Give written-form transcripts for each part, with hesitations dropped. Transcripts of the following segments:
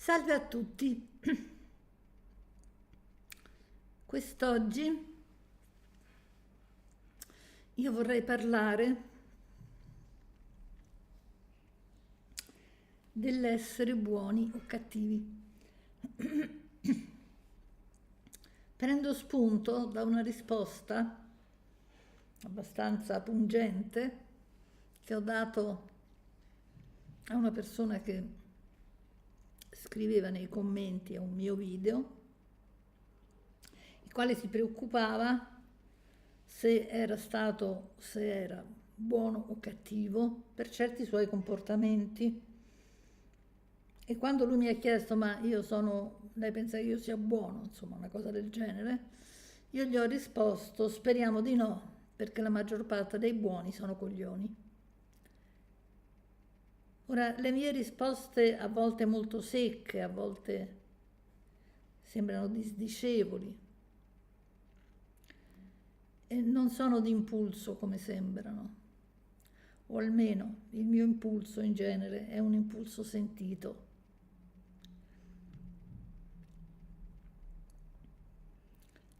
Salve a tutti. Quest'oggi io vorrei parlare dell'essere buoni o cattivi. Prendo spunto da una risposta abbastanza pungente che ho dato a una persona che scriveva nei commenti a un mio video, il quale si preoccupava se era buono o cattivo per certi suoi comportamenti. E quando lui mi ha chiesto: ma lei pensa che io sia buono, insomma una cosa del genere, io gli ho risposto: speriamo di no, perché la maggior parte dei buoni sono coglioni. Ora, le mie risposte, a volte molto secche, a volte sembrano disdicevoli, e non sono di impulso come sembrano, o almeno il mio impulso in genere è un impulso sentito.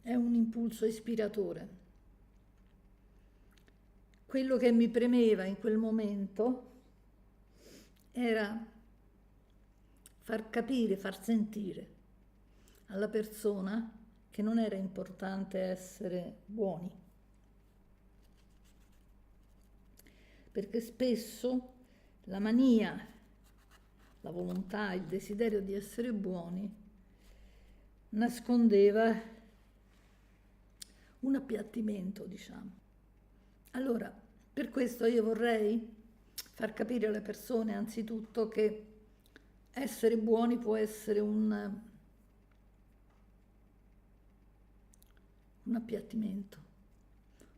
È un impulso ispiratore. Quello che mi premeva in quel momento era far capire, far sentire alla persona che non era importante essere buoni, perché spesso la mania, la volontà, il desiderio di essere buoni nascondeva un appiattimento, diciamo. Allora, per questo io vorrei far capire alle persone anzitutto che essere buoni può essere un appiattimento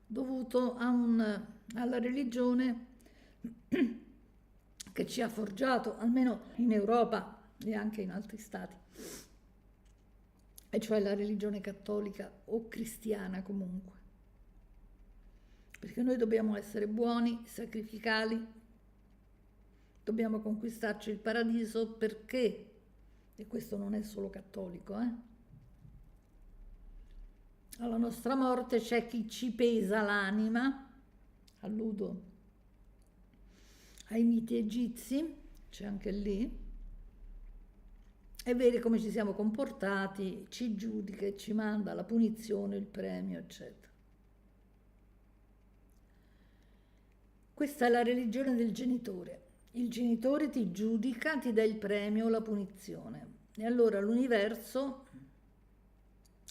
dovuto alla religione che ci ha forgiato, almeno in Europa e anche in altri stati, e cioè la religione cattolica o cristiana comunque. Perché noi dobbiamo essere buoni, sacrificali, dobbiamo conquistarci il paradiso perché, e questo non è solo cattolico, alla nostra morte c'è chi ci pesa l'anima, alludo ai miti egizi, c'è anche lì, e vede come ci siamo comportati, ci giudica e ci manda la punizione, il premio, eccetera. Questa è la religione del genitore. Il genitore ti giudica, ti dà il premio o la punizione. E allora l'universo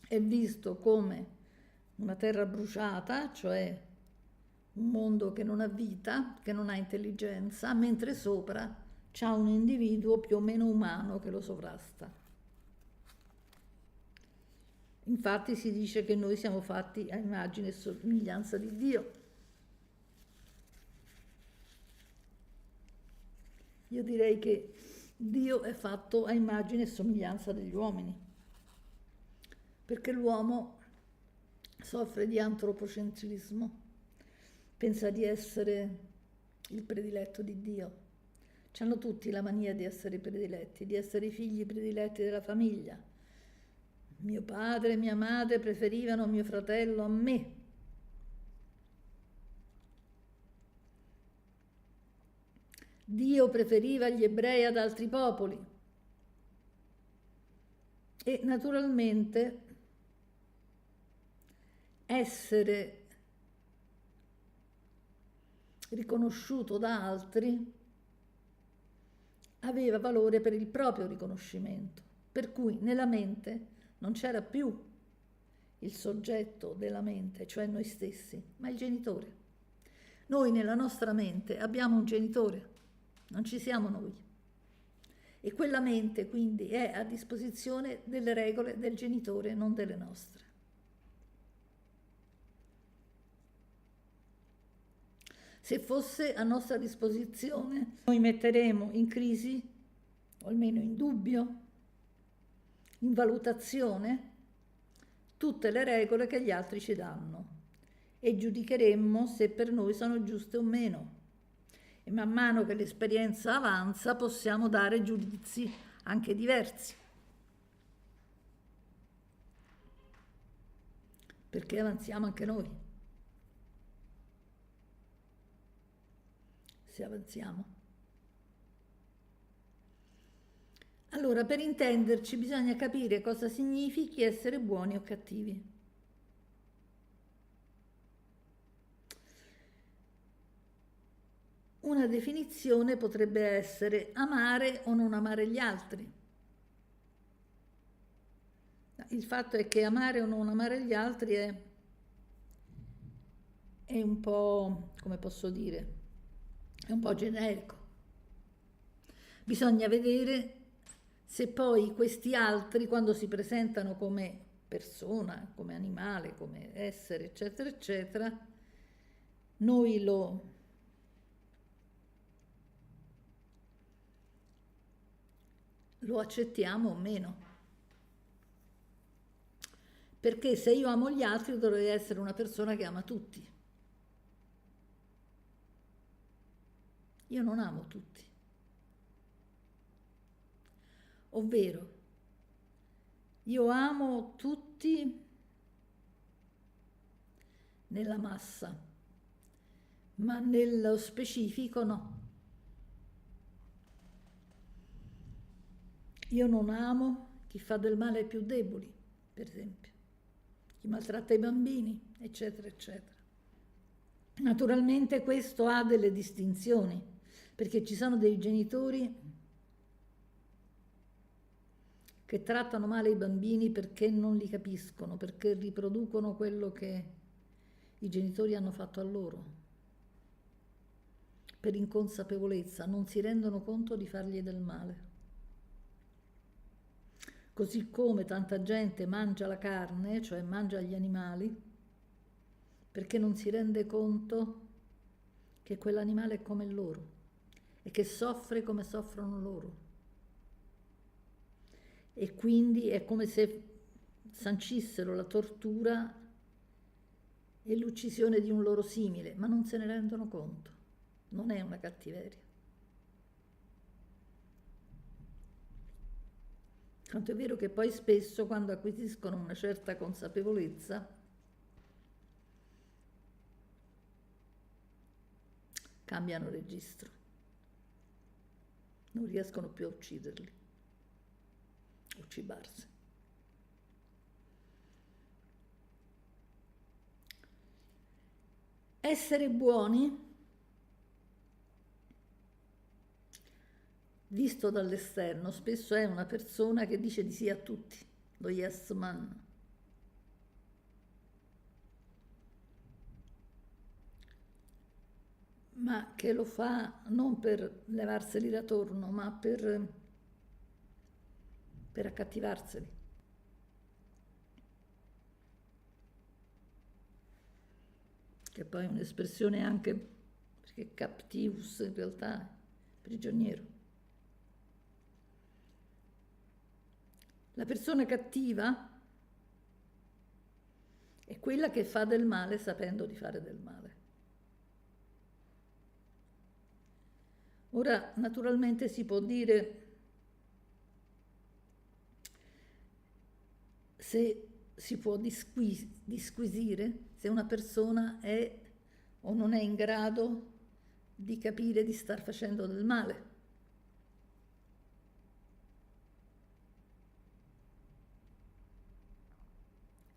è visto come una terra bruciata, cioè un mondo che non ha vita, che non ha intelligenza, mentre sopra c'è un individuo più o meno umano che lo sovrasta. Infatti si dice che noi siamo fatti a immagine e somiglianza di Dio. Io direi che Dio è fatto a immagine e somiglianza degli uomini, perché l'uomo soffre di antropocentrismo, pensa di essere il prediletto di Dio. C'hanno tutti la mania di essere prediletti, di essere i figli prediletti della famiglia. Mio padre e mia madre preferivano mio fratello a me. Dio preferiva gli ebrei ad altri popoli. E naturalmente essere riconosciuto da altri aveva valore per il proprio riconoscimento, per cui nella mente non c'era più il soggetto della mente, cioè noi stessi, ma il genitore. Noi nella nostra mente abbiamo un genitore, non ci siamo noi. E quella mente quindi è a disposizione delle regole del genitore, non delle nostre. Se fosse a nostra disposizione, noi metteremo in crisi, o almeno in dubbio, in valutazione, tutte le regole che gli altri ci danno e giudicheremmo se per noi sono giuste o meno. E man mano che l'esperienza avanza possiamo dare giudizi anche diversi, perché avanziamo anche noi, se avanziamo. Allora, per intenderci, bisogna capire cosa significhi essere buoni o cattivi. Una definizione potrebbe essere amare o non amare gli altri. Il fatto è che amare o non amare gli altri è un po', come posso dire, è un po' generico. Bisogna vedere se poi questi altri, quando si presentano come persona, come animale, come essere, eccetera, eccetera, noi lo accettiamo o meno. Perché se io amo gli altri dovrei essere una persona che ama tutti. Io non amo tutti. Ovvero, io amo tutti nella massa, ma nello specifico no. Io non amo chi fa del male ai più deboli, per esempio, chi maltratta i bambini, eccetera, eccetera. Naturalmente questo ha delle distinzioni, perché ci sono dei genitori che trattano male i bambini perché non li capiscono, perché riproducono quello che i genitori hanno fatto a loro, per inconsapevolezza, non si rendono conto di fargli del male. Così come tanta gente mangia la carne, cioè mangia gli animali, perché non si rende conto che quell'animale è come loro e che soffre come soffrono loro. E quindi è come se sancissero la tortura e l'uccisione di un loro simile, ma non se ne rendono conto. Non è una cattiveria. Tanto è vero che poi spesso, quando acquisiscono una certa consapevolezza, cambiano registro. Non riescono più a ucciderli o cibarsi. Essere buoni, visto dall'esterno, spesso è una persona che dice di sì a tutti, lo yes man. Ma che lo fa non per levarseli da torno, ma per accattivarseli. Che poi è un'espressione anche, perché captivus in realtà è prigioniero. La persona cattiva è quella che fa del male sapendo di fare del male. Ora, naturalmente si può dire se si può disquisire se una persona è o non è in grado di capire di star facendo del male.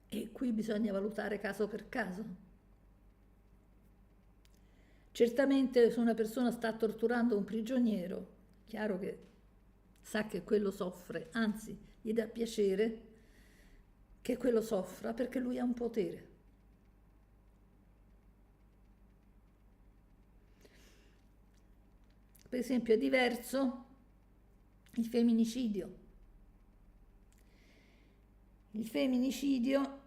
E qui bisogna valutare caso per caso. Certamente se una persona sta torturando un prigioniero, chiaro che sa che quello soffre, anzi gli dà piacere che quello soffra perché lui ha un potere. Per esempio è diverso il femminicidio. Il femminicidio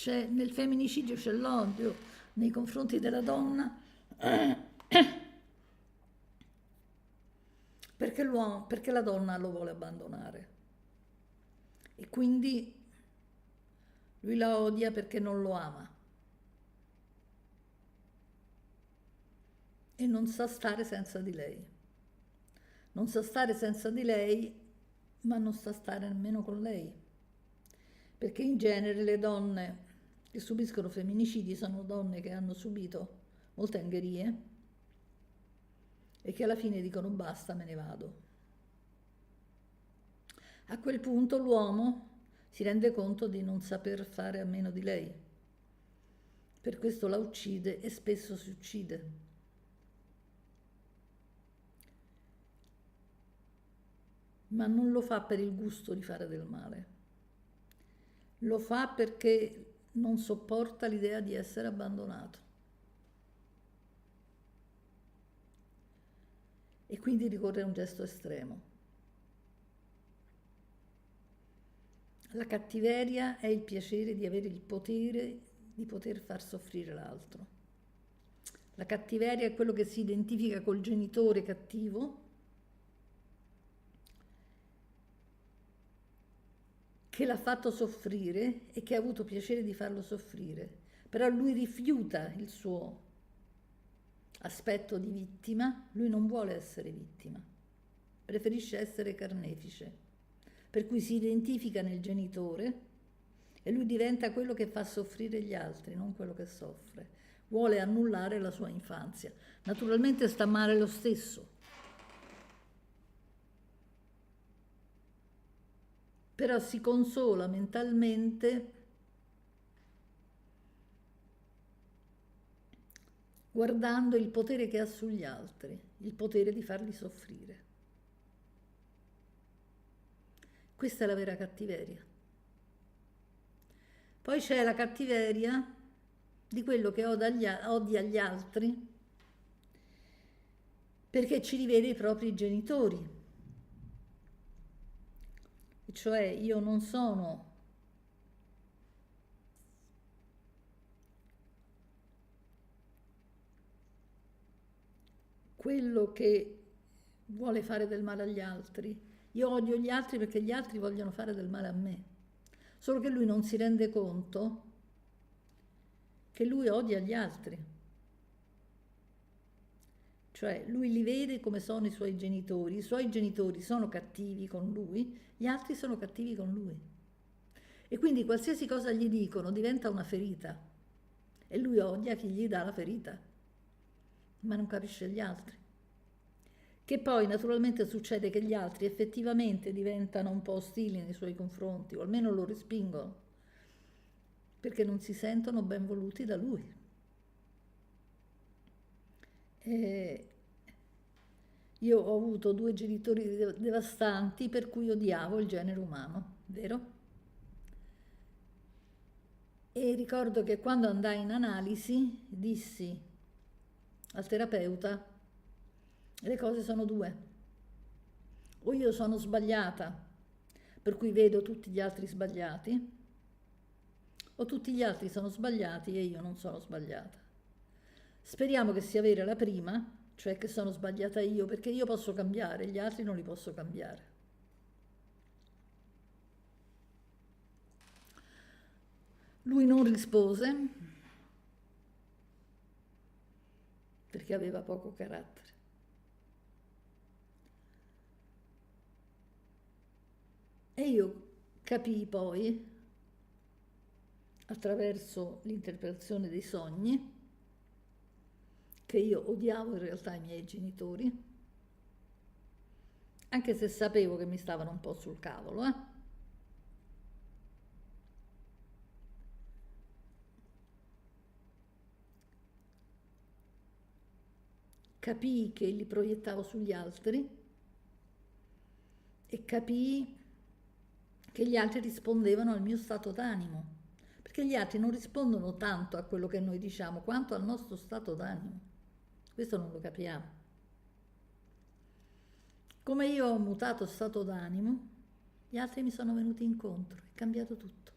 nel femminicidio c'è l'odio nei confronti della donna perché la donna lo vuole abbandonare e quindi lui la odia perché non lo ama. e non sa stare senza di lei. Non sa stare senza di lei, ma non sa stare nemmeno con lei. Perché in genere le donne che subiscono femminicidi sono donne che hanno subito molte angherie e che alla fine dicono basta, me ne vado. A quel punto l'uomo si rende conto di non saper fare a meno di lei. Per questo la uccide e spesso si uccide. Ma non lo fa per il gusto di fare del male. Lo fa perché non sopporta l'idea di essere abbandonato. E quindi ricorre a un gesto estremo. La cattiveria è il piacere di avere il potere di poter far soffrire l'altro. La cattiveria è quello che si identifica col genitore cattivo, che l'ha fatto soffrire e che ha avuto piacere di farlo soffrire. Però lui rifiuta il suo aspetto di vittima, lui non vuole essere vittima, preferisce essere carnefice, per cui si identifica nel genitore e lui diventa quello che fa soffrire gli altri, non quello che soffre. Vuole annullare la sua infanzia. Naturalmente sta male lo stesso, però si consola mentalmente guardando il potere che ha sugli altri, il potere di farli soffrire. Questa è la vera cattiveria. Poi c'è la cattiveria di quello che odia gli altri perché ci rivede i propri genitori. Cioè io non sono quello che vuole fare del male agli altri, io odio gli altri perché gli altri vogliono fare del male a me, solo che lui non si rende conto che lui odia gli altri, cioè lui li vede come sono i suoi genitori sono cattivi con lui, gli altri sono cattivi con lui e quindi qualsiasi cosa gli dicono diventa una ferita e lui odia chi gli dà la ferita, ma non capisce gli altri. Che poi naturalmente succede che gli altri effettivamente diventano un po' ostili nei suoi confronti, o almeno lo respingono, perché non si sentono ben voluti da lui. Io ho avuto 2 genitori devastanti per cui odiavo il genere umano, vero? E ricordo che quando andai in analisi dissi al terapeuta: le cose sono 2, o io sono sbagliata, per cui vedo tutti gli altri sbagliati, o tutti gli altri sono sbagliati e io non sono sbagliata. Speriamo che sia vera la prima, cioè che sono sbagliata io, perché io posso cambiare, gli altri non li posso cambiare. Lui non rispose perché aveva poco carattere. E io capii poi, attraverso l'interpretazione dei sogni, che io odiavo in realtà i miei genitori, anche se sapevo che mi stavano un po' sul cavolo, Capii che li proiettavo sugli altri e capii che gli altri rispondevano al mio stato d'animo, perché gli altri non rispondono tanto a quello che noi diciamo quanto al nostro stato d'animo. Questo non lo capiamo. Come io ho mutato stato d'animo, gli altri mi sono venuti incontro, è cambiato tutto,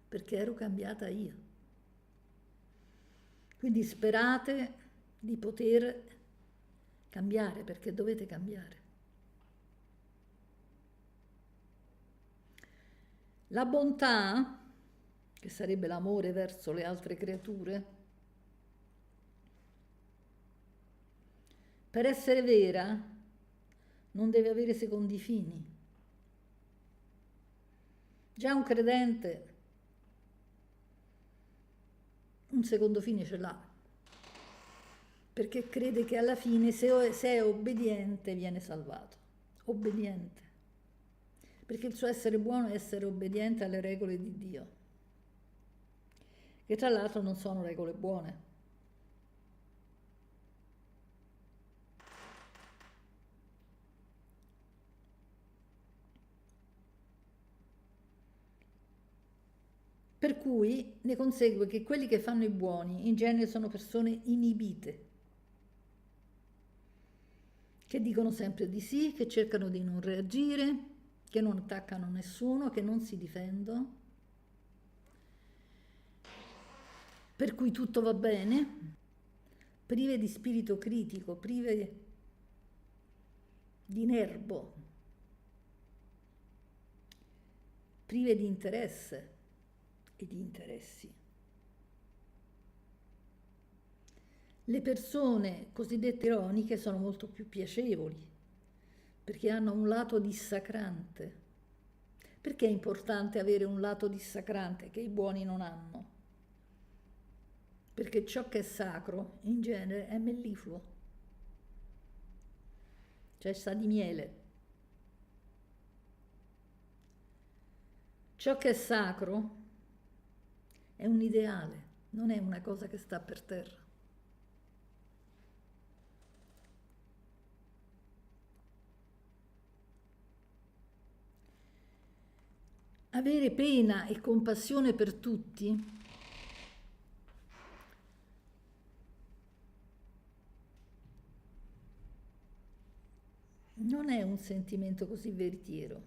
perché ero cambiata io. Quindi sperate di poter cambiare, perché dovete cambiare. La bontà, che sarebbe l'amore verso le altre creature, per essere vera non deve avere secondi fini. Già un credente un secondo fine ce l'ha, perché crede che alla fine se è obbediente viene salvato. Obbediente. Perché il suo essere buono è essere obbediente alle regole di Dio, che tra l'altro non sono regole buone. Per cui ne consegue che quelli che fanno i buoni in genere sono persone inibite, che dicono sempre di sì, che cercano di non reagire, che non attaccano nessuno, che non si difendono, per cui tutto va bene, prive di spirito critico, prive di nervo, prive di interesse e di interessi. Le persone cosiddette ironiche sono molto più piacevoli, perché hanno un lato dissacrante. Perché è importante avere un lato dissacrante che i buoni non hanno? Perché ciò che è sacro in genere è mellifluo, cioè sa di miele. Ciò che è sacro è un ideale, non è una cosa che sta per terra. Avere pena e compassione per tutti non è un sentimento così veritiero,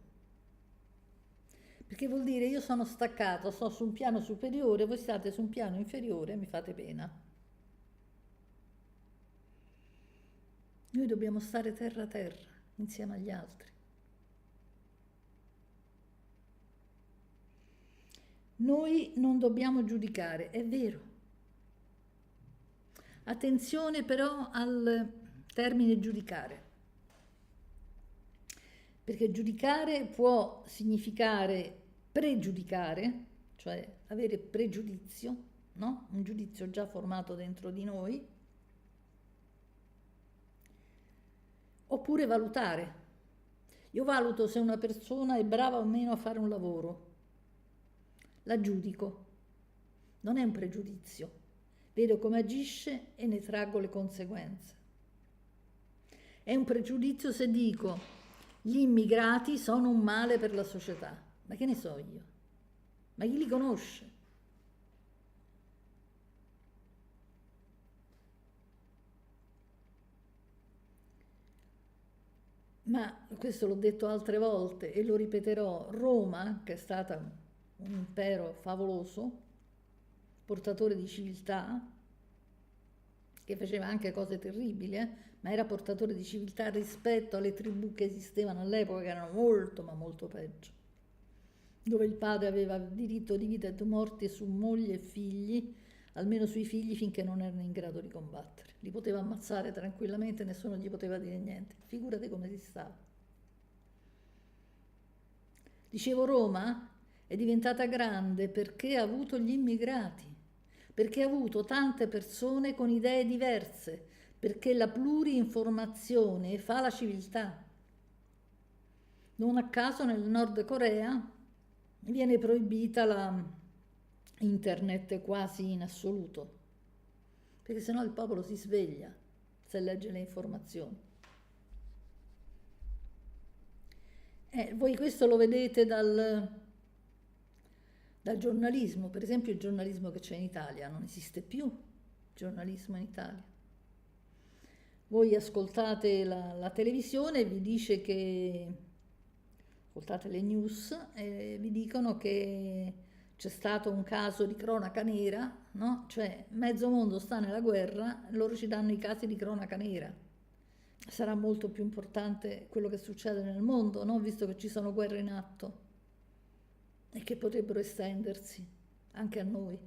perché vuol dire io sono staccato, sto su un piano superiore, voi state su un piano inferiore e mi fate pena. Noi dobbiamo stare terra a terra insieme agli altri. Noi non dobbiamo giudicare, è vero. Attenzione però al termine giudicare, perché giudicare può significare pregiudicare, cioè avere pregiudizio, no? Un giudizio già formato dentro di noi, oppure valutare. Io valuto se una persona è brava o meno a fare un lavoro, la giudico, non è un pregiudizio, vedo come agisce e ne traggo le conseguenze. È un pregiudizio se dico gli immigrati sono un male per la società, ma che ne so io? Ma chi li conosce? Ma questo l'ho detto altre volte e lo ripeterò, Roma, che è stata un impero favoloso, portatore di civiltà, che faceva anche cose terribili, ma era portatore di civiltà rispetto alle tribù che esistevano all'epoca, che erano molto, ma molto peggio, dove il padre aveva diritto di vita e morte su moglie e figli, almeno sui figli finché non erano in grado di combattere. Li poteva ammazzare tranquillamente, nessuno gli poteva dire niente. Figurate come si stava. Dicevo, Roma è diventata grande perché ha avuto gli immigrati, perché ha avuto tante persone con idee diverse, perché la pluriinformazione fa la civiltà. Non a caso nel Nord Corea viene proibita la internet quasi in assoluto, perché sennò il popolo si sveglia se legge le informazioni. Voi questo lo vedete dal giornalismo, per esempio il giornalismo che c'è in Italia, non esiste più il giornalismo in Italia. Voi ascoltate la televisione e vi dice che, ascoltate le news e vi dicono che c'è stato un caso di cronaca nera, no? Cioè mezzo mondo sta nella guerra, loro ci danno i casi di cronaca nera. Sarà molto più importante quello che succede nel mondo, no? Visto che ci sono guerre in atto e che potrebbero estendersi anche a noi.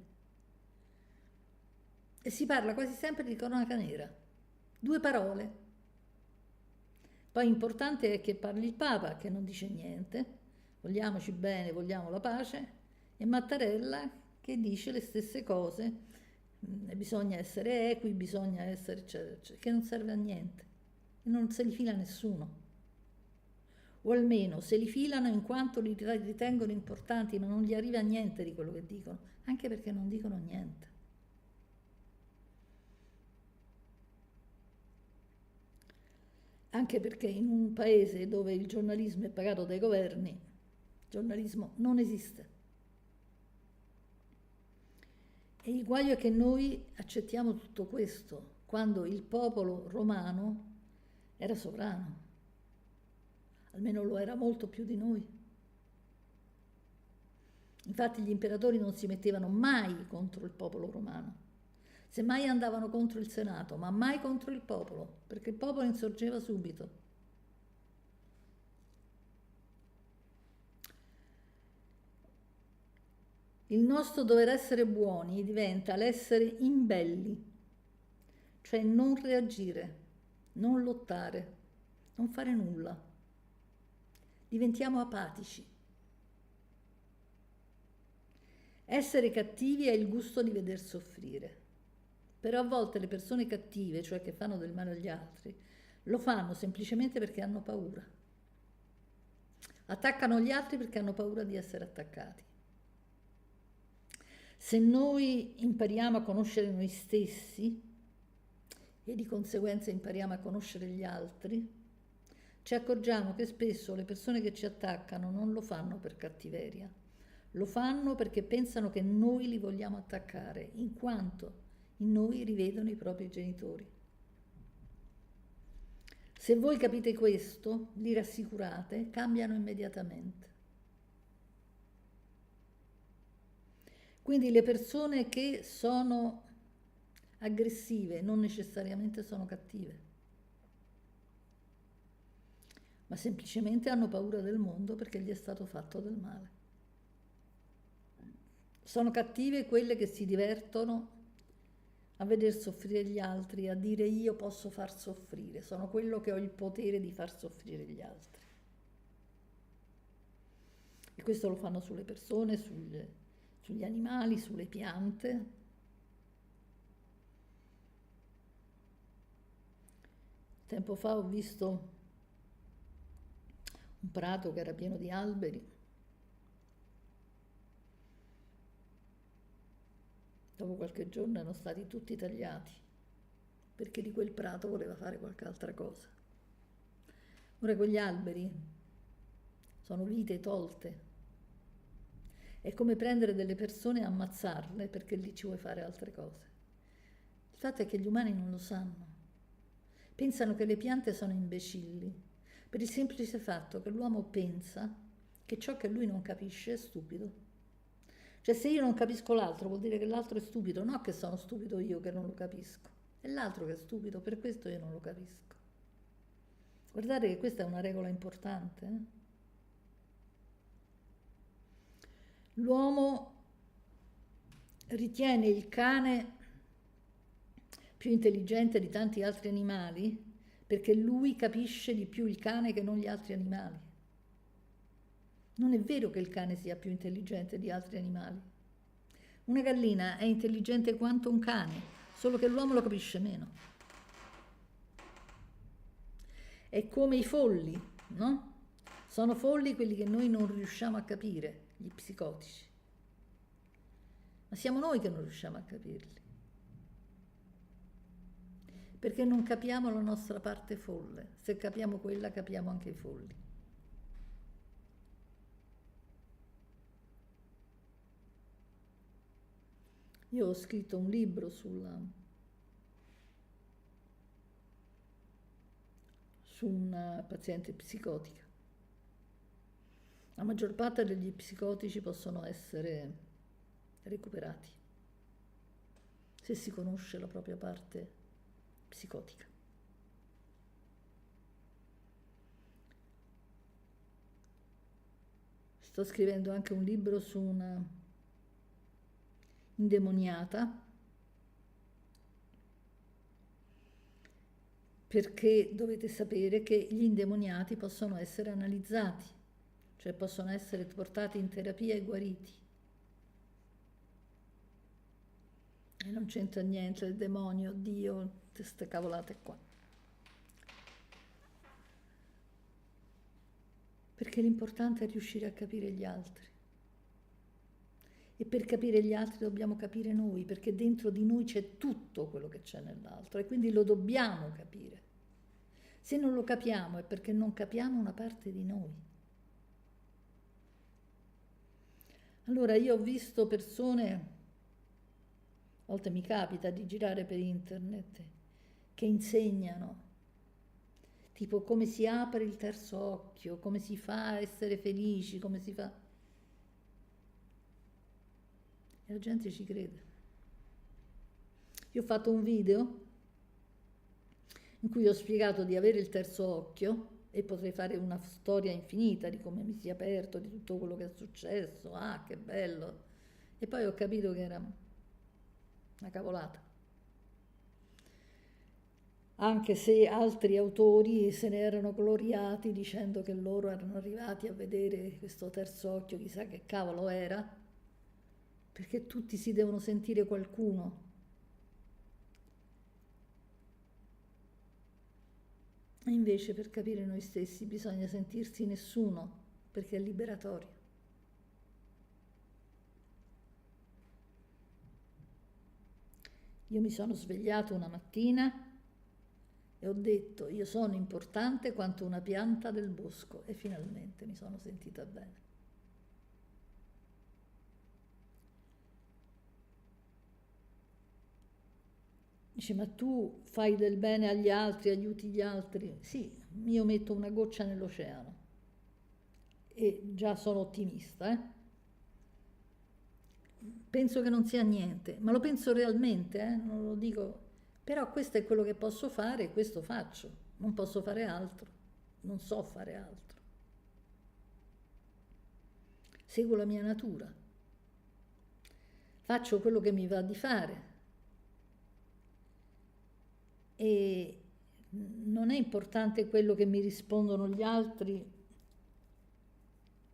E si parla quasi sempre di cronaca nera. Due parole, Poi importante è che parli il Papa, che non dice niente, vogliamoci bene, vogliamo la pace, e Mattarella che dice le stesse cose, bisogna essere equi, bisogna essere eccetera, eccetera, che non serve a niente, e non se li fila nessuno. O almeno se li filano in quanto li ritengono importanti, ma non gli arriva niente di quello che dicono, anche perché non dicono niente. Anche perché in un paese dove il giornalismo è pagato dai governi, il giornalismo non esiste. E il guaio è che noi accettiamo tutto questo quando il popolo romano era sovrano, almeno lo era molto più di noi. Infatti gli imperatori non si mettevano mai contro il popolo romano, semmai andavano contro il Senato, ma mai contro il popolo, perché il popolo insorgeva subito. Il nostro dover essere buoni diventa l'essere imbelli, cioè non reagire, non lottare, non fare nulla. Diventiamo apatici. Essere cattivi è il gusto di veder soffrire. Però a volte le persone cattive, cioè che fanno del male agli altri, lo fanno semplicemente perché hanno paura. Attaccano gli altri perché hanno paura di essere attaccati. Se noi impariamo a conoscere noi stessi e di conseguenza impariamo a conoscere gli altri, ci accorgiamo che spesso le persone che ci attaccano non lo fanno per cattiveria, lo fanno perché pensano che noi li vogliamo attaccare, in quanto in noi rivedono i propri genitori. Se voi capite questo, li rassicurate, cambiano immediatamente. Quindi le persone che sono aggressive non necessariamente sono cattive, ma semplicemente hanno paura del mondo perché gli è stato fatto del male. Sono cattive quelle che si divertono a veder soffrire gli altri, a dire io posso far soffrire, sono quello che ho il potere di far soffrire gli altri. E questo lo fanno sulle persone, sugli animali, sulle piante. Tempo fa ho visto un prato che era pieno di alberi. Dopo qualche giorno erano stati tutti tagliati, perché di quel prato voleva fare qualche altra cosa. Ora quegli alberi sono vite tolte. È come prendere delle persone e ammazzarle perché lì ci vuoi fare altre cose. Il fatto è che gli umani non lo sanno. Pensano che le piante sono imbecilli, per il semplice fatto che l'uomo pensa che ciò che lui non capisce è stupido. Cioè se io non capisco l'altro vuol dire che l'altro è stupido, no che sono stupido io che non lo capisco, è l'altro che è stupido, per questo io non lo capisco. Guardate che questa è una regola importante. L'uomo ritiene il cane più intelligente di tanti altri animali perché lui capisce di più il cane che non gli altri animali. Non è vero che il cane sia più intelligente di altri animali. Una gallina è intelligente quanto un cane, solo che l'uomo lo capisce meno. È come i folli, no? Sono folli quelli che noi non riusciamo a capire, gli psicotici. Ma siamo noi che non riusciamo a capirli. Perché non capiamo la nostra parte folle. Se capiamo quella, capiamo anche i folli. Io ho scritto un libro su una paziente psicotica. La maggior parte degli psicotici possono essere recuperati se si conosce la propria parte psicotica. Sto scrivendo anche un libro su una indemoniata perché dovete sapere che gli indemoniati possono essere analizzati, cioè possono essere portati in terapia e guariti. E non c'entra niente il demonio, Dio, queste cavolate qua. Perché l'importante è riuscire a capire gli altri. E per capire gli altri dobbiamo capire noi, perché dentro di noi c'è tutto quello che c'è nell'altro e quindi lo dobbiamo capire. Se non lo capiamo è perché non capiamo una parte di noi. Allora io ho visto persone, a volte mi capita di girare per internet, che insegnano, tipo come si apre il terzo occhio, come si fa a essere felici, come si fa... E la gente ci crede. Io ho fatto un video in cui ho spiegato di avere il terzo occhio e potrei fare una storia infinita di come mi sia aperto, di tutto quello che è successo, ah che bello, e poi ho capito che era una cavolata. Anche se altri autori se ne erano gloriati dicendo che loro erano arrivati a vedere questo terzo occhio, chissà che cavolo era, perché tutti si devono sentire qualcuno. E invece per capire noi stessi bisogna sentirsi nessuno, perché è liberatorio. Io mi sono svegliato una mattina e ho detto, io sono importante quanto una pianta del bosco, e finalmente mi sono sentita bene. Dice, ma tu fai del bene agli altri, aiuti gli altri? Sì, io metto una goccia nell'oceano e già sono ottimista, Penso che non sia niente, ma lo penso realmente, non lo dico, però questo è quello che posso fare e questo faccio, non posso fare altro, non so fare altro. Seguo la mia natura, faccio quello che mi va di fare e non è importante quello che mi rispondono gli altri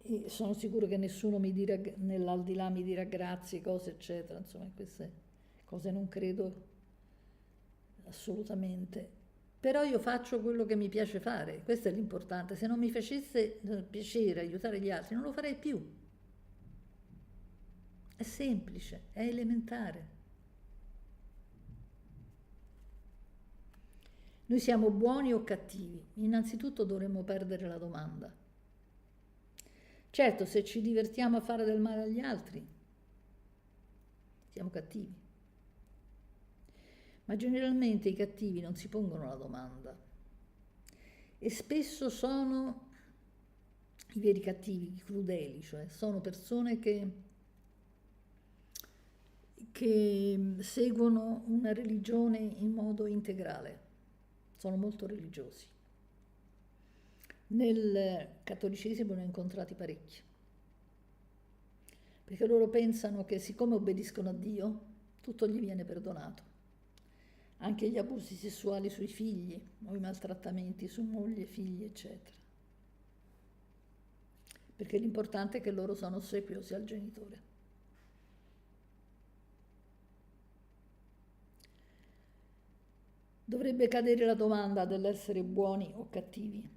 e sono sicuro che nessuno mi dirà, nell'aldilà mi dirà grazie, cose eccetera, insomma queste cose non credo assolutamente. Però io faccio quello che mi piace fare, questo è l'importante. Se non mi facesse piacere aiutare gli altri non lo farei più. È semplice, è elementare. Noi siamo buoni o cattivi? Innanzitutto dovremmo perdere la domanda. Certo, se ci divertiamo a fare del male agli altri, siamo cattivi. Ma generalmente i cattivi non si pongono la domanda e spesso sono i veri cattivi, i crudeli, cioè sono persone che seguono una religione in modo integrale, sono molto religiosi. Nel cattolicesimo ne ho incontrati parecchi, perché loro pensano che siccome obbediscono a Dio, tutto gli viene perdonato, anche gli abusi sessuali sui figli o i maltrattamenti su moglie, figli, eccetera, perché l'importante è che loro sono ossequiosi al genitore. Dovrebbe cadere la domanda dell'essere buoni o cattivi.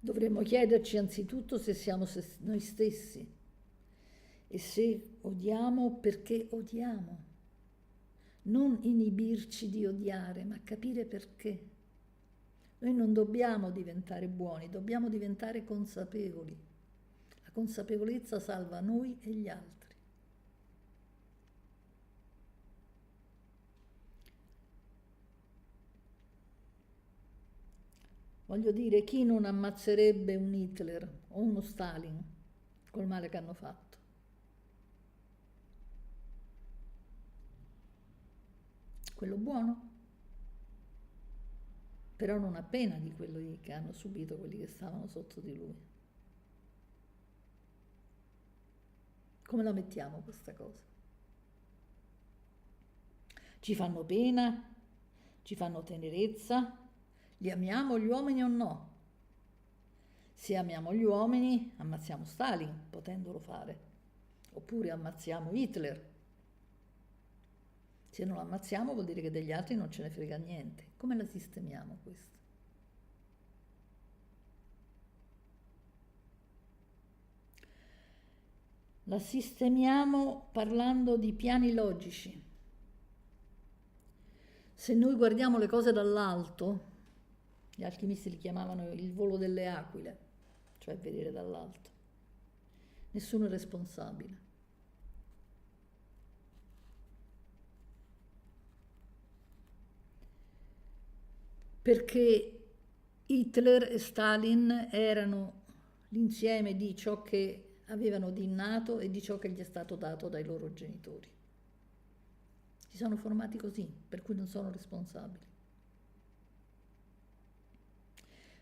Dovremmo chiederci anzitutto se siamo noi stessi e se odiamo perché odiamo. Non inibirci di odiare, ma capire perché. Noi non dobbiamo diventare buoni, dobbiamo diventare consapevoli. La consapevolezza salva noi e gli altri. Voglio dire, chi non ammazzerebbe un Hitler o uno Stalin col male che hanno fatto? Quello buono? Però non ha pena di quelli che hanno subito quelli che stavano sotto di lui. Come la mettiamo questa cosa? Ci fanno pena? Ci fanno tenerezza? Li amiamo gli uomini o no? Se amiamo gli uomini, ammazziamo Stalin, potendolo fare, oppure ammazziamo Hitler. Se non lo ammazziamo vuol dire che degli altri non ce ne frega niente. Come la sistemiamo questa? La sistemiamo parlando di piani logici. Se noi guardiamo le cose dall'alto, gli alchimisti li chiamavano il volo delle aquile, cioè vedere dall'alto, nessuno è responsabile. Perché Hitler e Stalin erano l'insieme di ciò che avevano di innato e di ciò che gli è stato dato dai loro genitori. Si sono formati così, per cui non sono responsabili.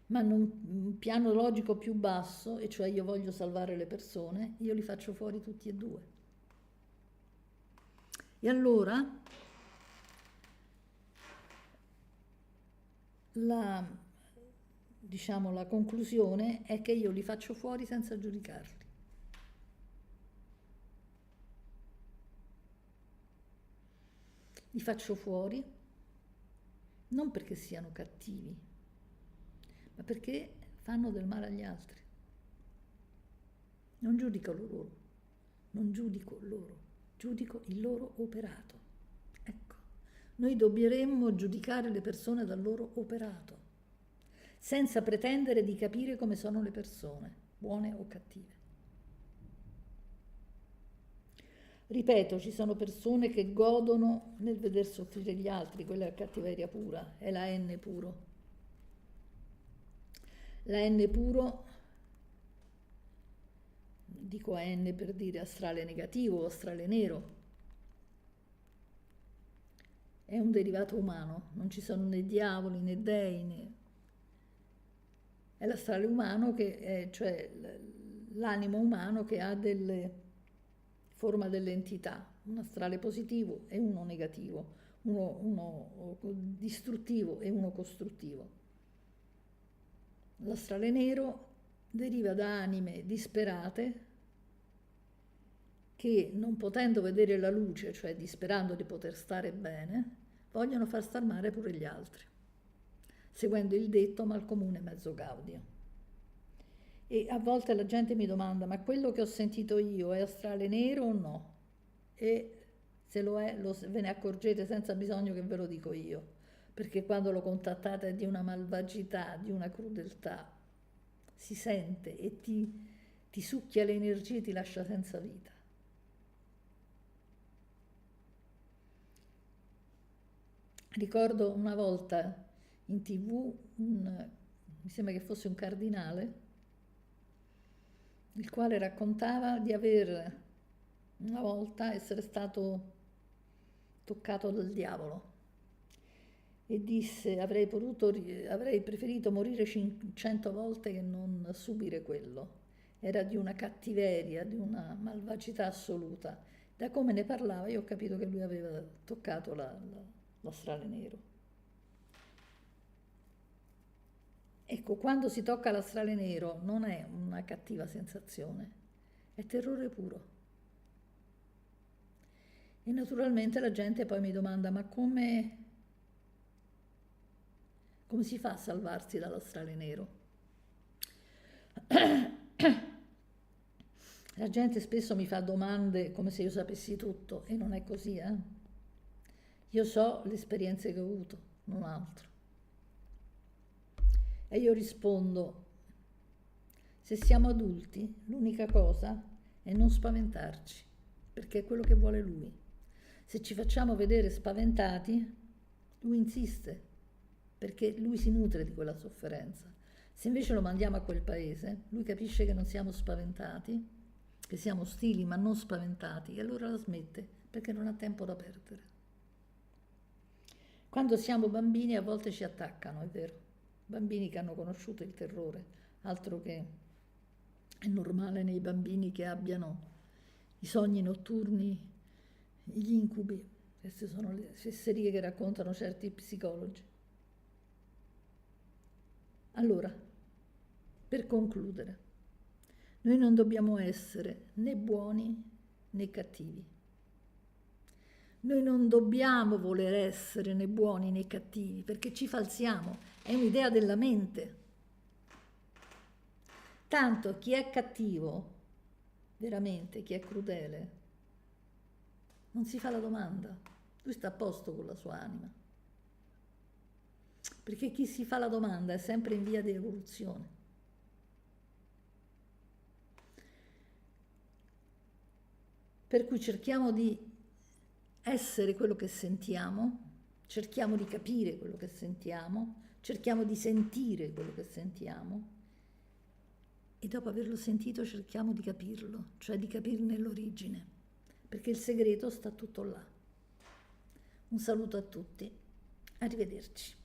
Ma in un piano logico più basso, e cioè io voglio salvare le persone, io li faccio fuori tutti e due. E allora la conclusione è che io li faccio fuori senza giudicarli. Li faccio fuori non perché siano cattivi, ma perché fanno del male agli altri. Non giudico loro, non giudico loro, giudico il loro operato. Ecco, noi dovremmo giudicare le persone dal loro operato, senza pretendere di capire come sono le persone, buone o cattive. Ripeto, ci sono persone che godono nel veder soffrire gli altri, quella è cattiveria pura, è la N puro. La N puro, dico N per dire astrale negativo o astrale nero, è un derivato umano, non ci sono né diavoli né dei, né... è l'astrale umano che è, cioè l'animo umano che ha forma delle entità, un astrale positivo e uno negativo, uno distruttivo e uno costruttivo. L'astrale nero deriva da anime disperate che, non potendo vedere la luce, cioè disperando di poter stare bene, vogliono far star male pure gli altri, seguendo il detto mal comune mezzo gaudio. E a volte la gente mi domanda: ma quello che ho sentito io è astrale nero o no? E se lo è, ve ne accorgete senza bisogno che ve lo dico io, perché quando lo contattate è di una malvagità, di una crudeltà, si sente e ti succhia le energie e ti lascia senza vita. Ricordo una volta in TV, mi sembra che fosse un cardinale, il quale raccontava di aver una volta essere stato toccato dal diavolo e disse: avrei preferito morire 100 volte che non subire quello. Era di una cattiveria, di una malvagità assoluta. Da come ne parlava io ho capito che lui aveva toccato l'astrale nero. Ecco, quando si tocca l'astrale nero non è una cattiva sensazione, è terrore puro. E naturalmente la gente poi mi domanda: ma come si fa a salvarsi dall'astrale nero? La gente spesso mi fa domande come se io sapessi tutto, e non è così, eh? Io so le esperienze che ho avuto, non altro. E io rispondo: se siamo adulti, l'unica cosa è non spaventarci, perché è quello che vuole lui. Se ci facciamo vedere spaventati, lui insiste, perché lui si nutre di quella sofferenza. Se invece lo mandiamo a quel paese, lui capisce che non siamo spaventati, che siamo ostili ma non spaventati, e allora la smette, perché non ha tempo da perdere. Quando siamo bambini a volte ci attaccano, è vero. Bambini che hanno conosciuto il terrore, altro che è normale nei bambini che abbiano i sogni notturni, gli incubi. Queste sono le fesserie che raccontano certi psicologi. Allora, per concludere, noi non dobbiamo essere né buoni né cattivi. Noi non dobbiamo voler essere né buoni né cattivi, perché ci falsiamo, è un'idea della mente. Tanto chi è cattivo, veramente, chi è crudele, non si fa la domanda, lui sta a posto con la sua anima. Perché chi si fa la domanda è sempre in via di evoluzione. Per cui cerchiamo di essere quello che sentiamo, cerchiamo di capire quello che sentiamo, cerchiamo di sentire quello che sentiamo e dopo averlo sentito cerchiamo di capirlo, cioè di capirne l'origine, perché il segreto sta tutto là. Un saluto a tutti, arrivederci.